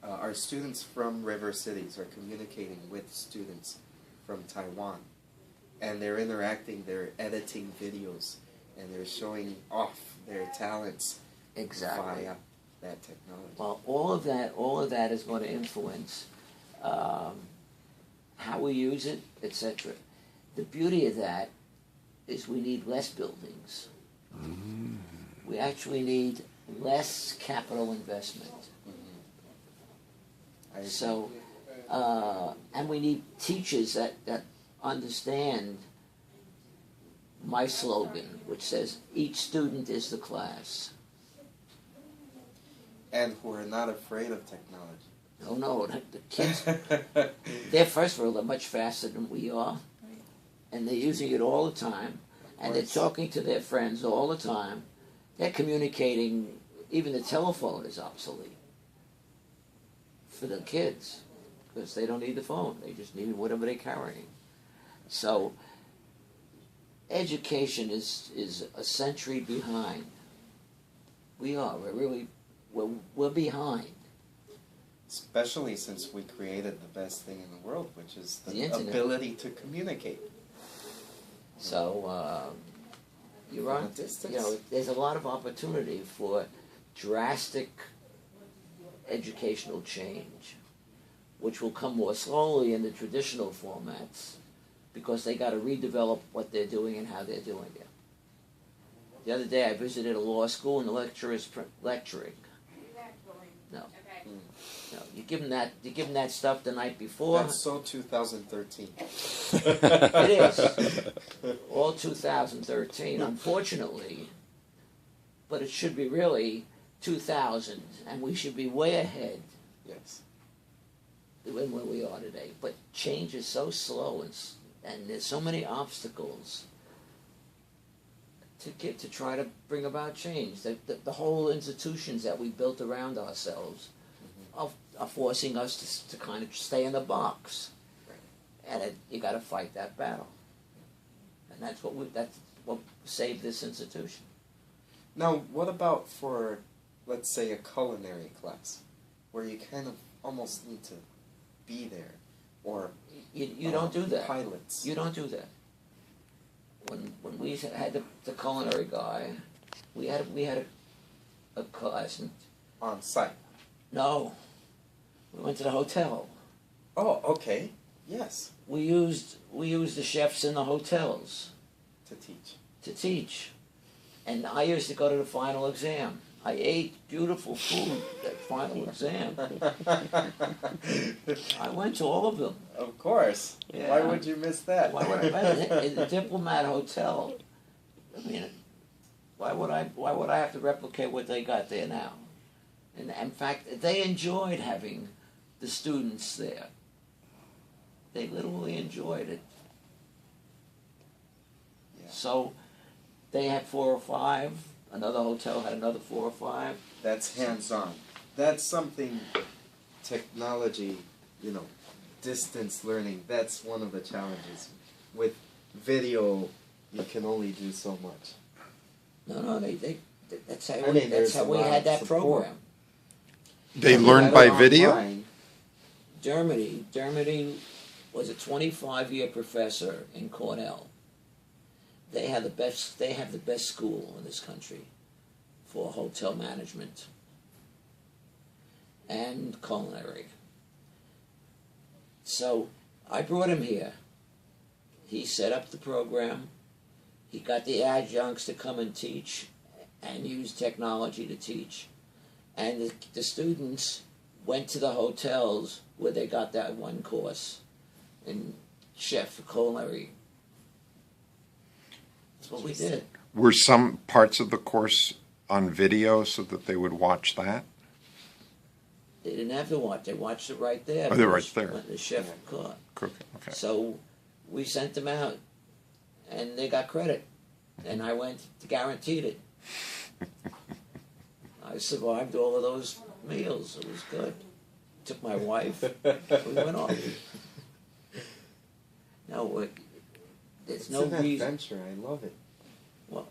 our students from river cities are communicating with students from Taiwan, and they're interacting, they're editing videos, and they're showing off their talents via that technology. Well, all of that is going to influence how we use it, etc. The beauty of that is we need less buildings. Mm-hmm. We actually need less capital investment. Mm-hmm. So, and we need teachers that understand my slogan, which says, each student is the class. And who are not afraid of technology. No, the kids, they're, first of all, they're much faster than we are, and they're using it all the time, and they're talking to their friends all the time. They're communicating, even the telephone is obsolete for the kids, because they don't need the phone, they just need whatever they're carrying. So, education is a century behind. We're behind. Especially since we created the best thing in the world, which is the Internet. ability to communicate. So, you're right. There's a lot of opportunity for drastic educational change, which will come more slowly in the traditional formats, because they got to redevelop what they're doing and how they're doing it. The other day I visited a law school and the lecturer is lecturing. No. No, you give them that stuff the night before. That's so 2013. It is. All 2013, unfortunately. But it should be really 2000, and we should be way ahead. Yes. Than where we are today. But change is so slow, and there's so many obstacles to try to bring about change. The whole institutions that we built around ourselves are forcing us to kind of stay in the box, and you got to fight that battle, and that's what saved this institution. Now, what about for, let's say, a culinary class, where you kind of almost need to be there, or you don't do that. Pilots. You don't do that. When we had the culinary guy, we had a class on site. No. We went to the hotel. Oh, okay. Yes. We used the chefs in the hotels to teach. And I used to go to the final exam. I ate beautiful food at final exam. I went to all of them. Of course. Yeah. Why would you miss that? Why would I miss it? In the Diplomat Hotel. I mean, why would I have to replicate what they got there now? And in fact, they enjoyed having the students there. They literally enjoyed it. Yeah. So they had 4 or 5. Another hotel had another 4 or 5. That's hands-on. That's something, technology, distance learning, that's one of the challenges. With video, you can only do so much. No, that's how we had that program. They learned by video? Online. Germany was a 25-year professor in Cornell. They have the best school in this country for hotel management and culinary. So I brought him here. He set up the program. He got the adjuncts to come and teach and use technology to teach. And the students went to the hotels where they got that one course in chef culinary. That's what we did. Were some parts of the course on video so that they would watch that? They didn't have to watch. They watched it right there. Oh, they're right there. The chef cook. Okay. So we sent them out, and they got credit. And I went guaranteed it. I survived all of those meals. It was good. Took my wife. We went off. No, there's no reason. It's an adventure. I love it. Well,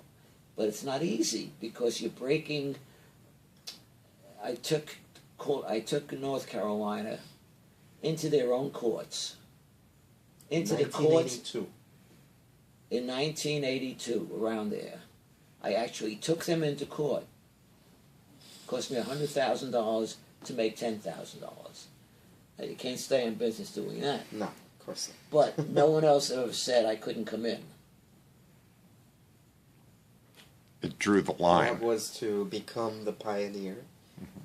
but it's not easy because you're breaking. I took I took North Carolina into their own courts. Into the courts 1982. in 1982, around there. I actually took them into court. It cost me $100,000 to make $10,000. Now, you can't stay in business doing that. No, of course not. But no one else ever said I couldn't come in. It drew the That line. was to become the pioneer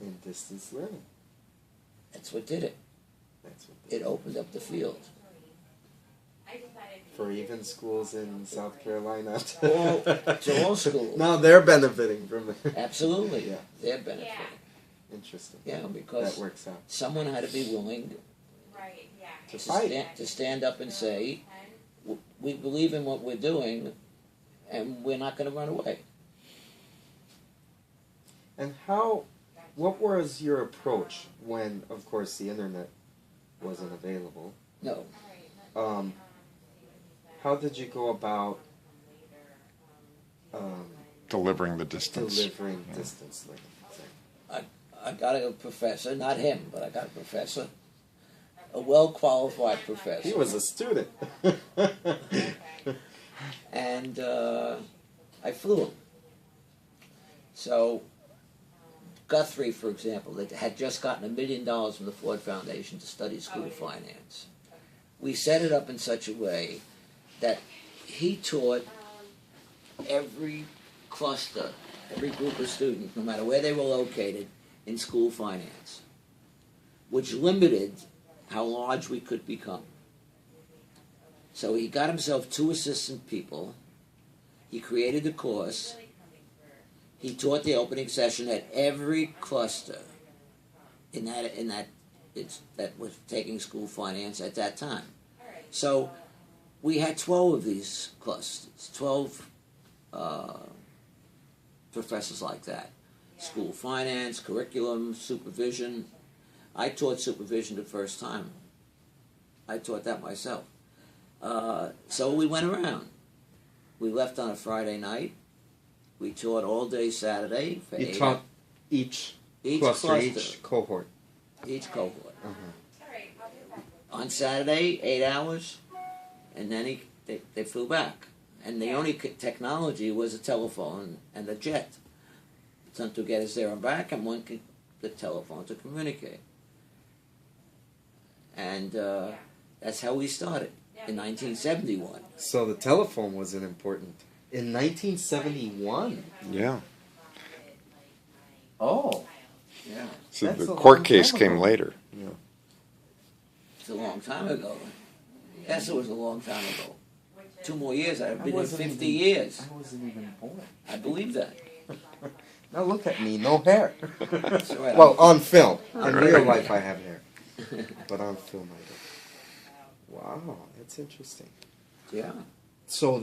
in distance learning. That's what did it. That's what It opened up the field. for even schools in South Carolina. To all schools. Now they're benefiting from it. Absolutely. Yeah. They're benefiting. Interesting. Yeah, because That works out. someone had to be willing To fight. to stand up and say, we believe in what we're doing, and we're not going to run away. And what was your approach when, of course, the internet wasn't available? No. How did you go about Delivering the distance. delivering distance learning? I got a professor, not him, but I got a professor, a well-qualified professor. He was a student. And I flew him. So Guthrie, for example, that had just gotten $1 million from the Ford Foundation to study school finance. We set it up in such a way that he taught every cluster, every group of students, no matter where they were located, in school finance, which limited how large we could become. So he got himself 2 assistant people. He created the course. He taught the opening session at every cluster that was taking school finance at that time. So we had 12 of these clusters, 12 professors like that. School finance, curriculum, supervision. I taught supervision the first time. I taught that myself. So we went around. We left on a Friday night. We taught all day Saturday. For You 8 taught each cluster, each cohort. Each cohort. On Saturday, 8 hours, and then they flew back. And the only technology was a telephone and a jet. Some to get us there and back, and one the telephone to communicate. And that's how we started in 1971. So the telephone was an important. In 1971? Yeah. Oh. Yeah. So That's the a court long case time came ago. later. Yeah. It's a long time ago. Yes, it was a long time ago. 2 more years, I've been here 50 years. I wasn't even born. I believe that. Now look at me, no hair. That's all right. Well, on film. In real life I have hair. But on film I don't. Wow, that's interesting. Yeah. So